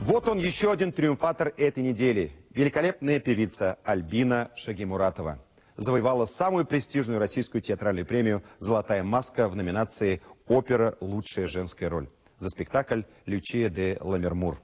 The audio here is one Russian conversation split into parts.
Вот он, еще один триумфатор этой недели. Великолепная певица Альбина Шагимуратова завоевала самую престижную российскую театральную премию «Золотая маска» в номинации «Опера. Лучшая женская роль» за спектакль «Лючия де Ламермур».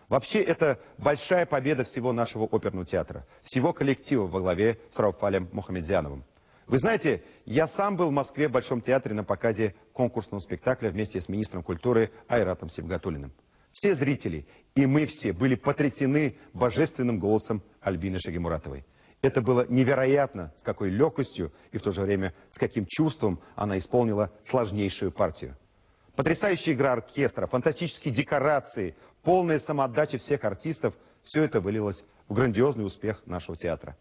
Вообще, это большая победа всего нашего оперного театра, всего коллектива во главе с Рауфалем Мухамедзяновым. Вы знаете, я сам был в Москве в Большом театре на показе конкурсного спектакля вместе с министром культуры Айратом Сибгатуллиным. Все зрители и мы все были потрясены божественным голосом Альбины Шагимуратовой. Это было невероятно, с какой легкостью и в то же время с каким чувством она исполнила сложнейшую партию. Потрясающая игра оркестра, фантастические декорации, полная самоотдача всех артистов – все это вылилось в грандиозный успех нашего театра.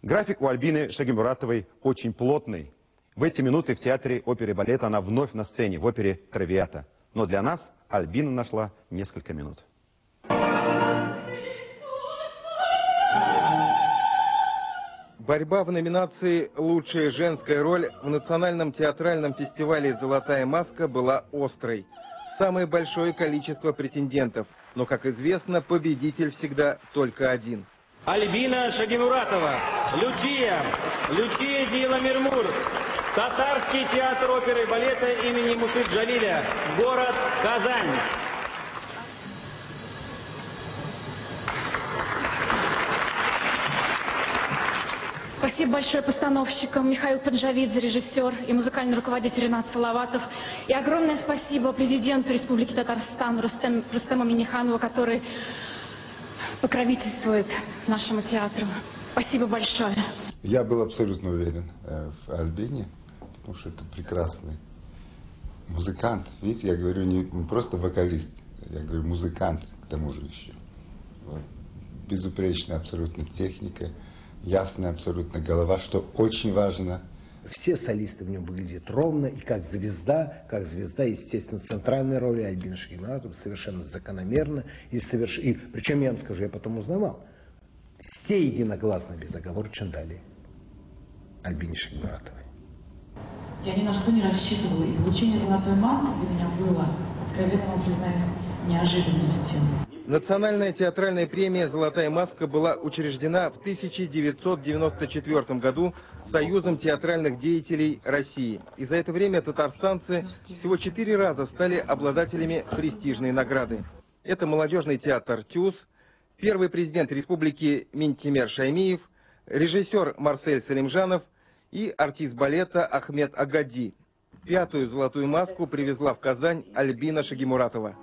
График у Альбины Шагимуратовой очень плотный. В эти минуты в театре оперы и балета она вновь на сцене, в опере «Травиата». Но для нас Альбина нашла несколько минут. Борьба в номинации «Лучшая женская роль» в национальном театральном фестивале «Золотая маска» была острой. Самое большое количество претендентов, но, как известно, победитель всегда только один. Альбина Шагимуратова, Лючия де Ламермур, Татарский театр оперы и балета имени Мусы Джалиля, город Казань. Спасибо большое постановщикам Михаил Панджавидзе, режиссер, и музыкальный руководитель Ринат Салаватов. И огромное спасибо президенту Республики Татарстан Рустему Минниханову, который покровительствует нашему театру. Спасибо большое. Я был абсолютно уверен в Альбине, потому что это прекрасный музыкант. Видите, я говорю не просто вокалист, я говорю музыкант к тому же еще. Вот. Безупречная абсолютно техника. Ясная абсолютно голова, что очень важно. Все солисты в нем выглядят ровно, и как звезда, естественно, центральной роли Альбины Шагимуратовой совершенно закономерно. И причем, я вам скажу, я потом узнавал, все единогласно, безоговорочно дали Альбине Шагимуратовой. Я ни на что не рассчитывала, и получение «Золотой маски» для меня было, откровенно вам признаюсь, неожиданностью. Национальная театральная премия «Золотая маска» была учреждена в 1994 году Союзом театральных деятелей России. И за это время татарстанцы всего 4 раза стали обладателями престижной награды. Это молодежный театр «ТЮЗ», первый президент республики Минтимер Шаймиев, режиссер Марсель Салимжанов и артист балета Ахмед Агади. 5-ю «Золотую маску» привезла в Казань Альбина Шагимуратова.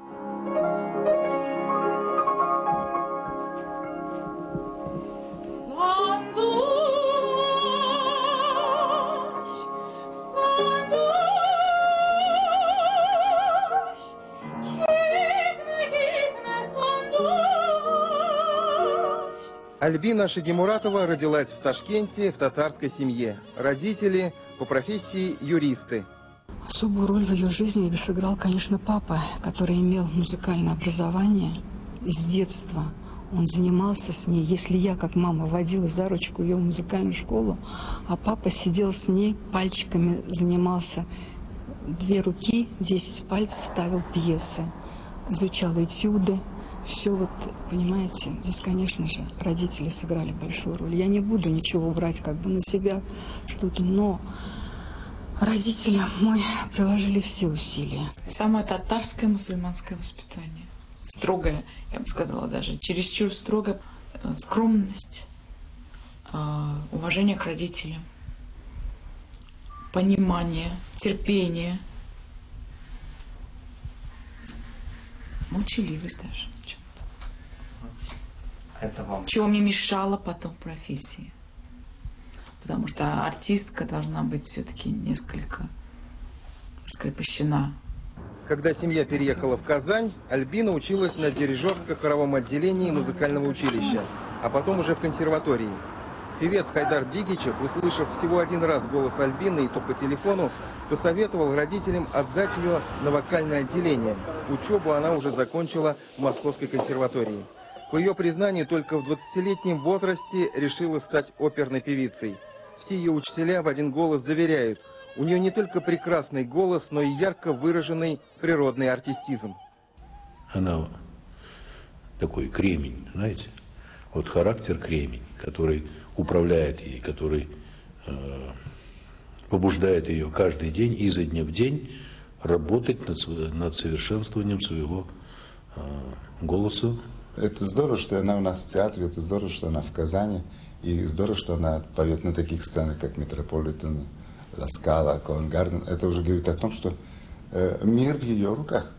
Альбина Шагимуратова родилась в Ташкенте в татарской семье. Родители по профессии юристы. Особую роль в ее жизни сыграл, конечно, папа, который имел музыкальное образование с детства. Он занимался с ней. Если я, как мама, водила за ручку ее в музыкальную школу, а папа сидел с ней, пальчиками занимался. 2 руки, 10 пальцев ставил пьесы, изучал этюды. Все вот, понимаете, здесь, конечно же, родители сыграли большую роль. Я не буду ничего брать как бы на себя, что-то, но родители мои приложили все усилия. Самое татарское мусульманское воспитание. Строгое, я бы сказала даже, чересчур строгая скромность, уважение к родителям, понимание, терпение, молчаливость даже. Чего мне мешало потом в профессии. Потому что артистка должна быть все-таки несколько раскрепощена. Когда семья переехала в Казань, Альбина училась на дирижерско-хоровом отделении музыкального училища, а потом уже в консерватории. Певец Хайдар Бигичев, услышав всего 1 раз голос Альбины, и то по телефону, посоветовал родителям отдать ее на вокальное отделение. Учебу она уже закончила в Московской консерватории. По ее признанию, только в 20-летнем возрасте решила стать оперной певицей. Все ее учителя в один голос заверяют, у нее не только прекрасный голос, но и ярко выраженный природный артистизм. Она такой кремень, знаете? Вот характер кремень, который управляет ей, который побуждает ее каждый день, изо дня в день, работать над совершенствованием своего голоса. Это здорово, что она у нас в театре, это здорово, что она в Казани, и здорово, что она поет на таких сценах, как Метрополитен, Ла Скала, Ковент Гарден. Это уже говорит о том, что мир в ее руках.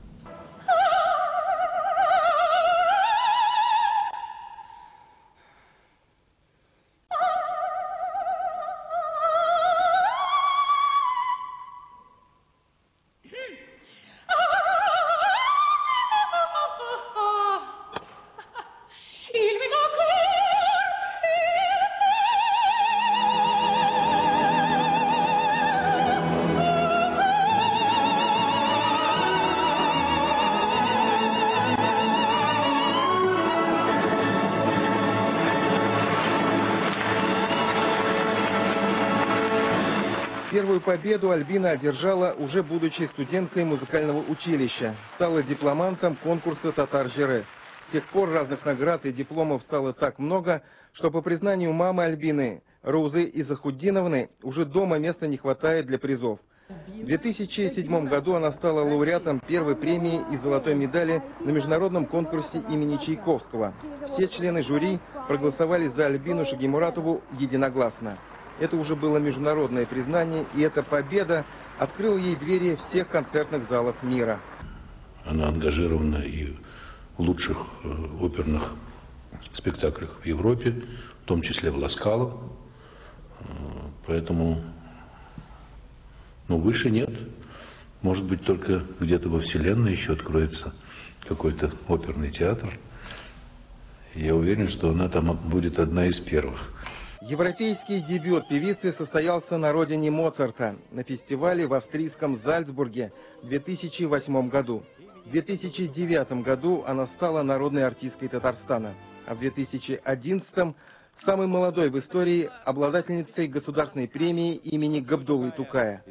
Первую победу Альбина одержала, уже будучи студенткой музыкального училища. Стала дипломантом конкурса «Татар-Жире». С тех пор разных наград и дипломов стало так много, что по признанию мамы Альбины, Раузы Изахуддиновны, уже дома места не хватает для призов. В 2007 году она стала лауреатом первой премии и золотой медали на международном конкурсе имени Чайковского. Все члены жюри проголосовали за Альбину Шагимуратову единогласно. Это уже было международное признание, и эта победа открыла ей двери всех концертных залов мира. Она ангажирована и в лучших оперных спектаклях в Европе, в том числе в Ла Скала. Поэтому, выше нет. Может быть, только где-то во Вселенной еще откроется какой-то оперный театр. Я уверен, что она там будет одна из первых. Европейский дебют певицы состоялся на родине Моцарта, на фестивале в австрийском Зальцбурге в 2008 году. В 2009 году она стала народной артисткой Татарстана, а в 2011 самой молодой в истории обладательницей государственной премии имени Габдуллы Тукая.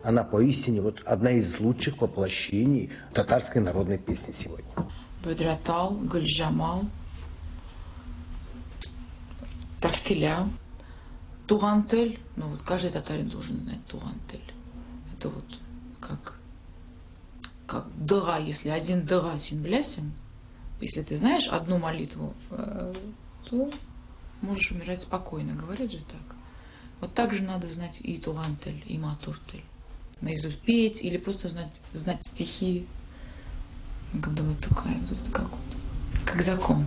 Она поистине одна из лучших воплощений татарской народной песни сегодня. Бедратал, Гульджамал, Тафтиля, Тугантель. Каждый татарин должен знать Тугантель. Это как дыра, если один дыра симблясен. Если ты знаешь одну молитву, то можешь умирать спокойно. Говорят же так. Так же надо знать и Тугантель, и Матуртель. Наизусть петь или просто знать стихи. Габдулла Тукая, как закон.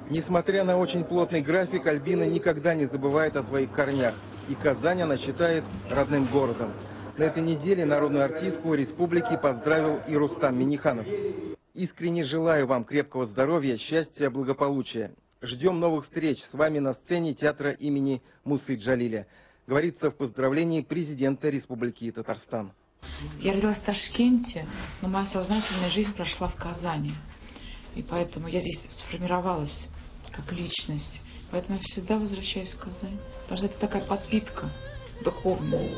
Несмотря на очень плотный график, Альбина никогда не забывает о своих корнях. И Казань она считает родным городом. На этой неделе народную артистку республики поздравил и Рустам Минниханов. Искренне желаю вам крепкого здоровья, счастья, благополучия. Ждем новых встреч с вами на сцене театра имени Мусы Джалиля. Говорится в поздравлении президента Республики Татарстан. Я родилась в Ташкенте, но моя сознательная жизнь прошла в Казани. И поэтому я здесь сформировалась как личность. Поэтому я всегда возвращаюсь в Казань. Потому что это такая подпитка духовная.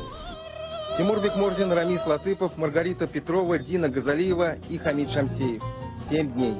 Тимур Бекмурзин, Рамис Латыпов, Маргарита Петрова, Дина Газалиева и Хамид Шамсеев. 7 дней.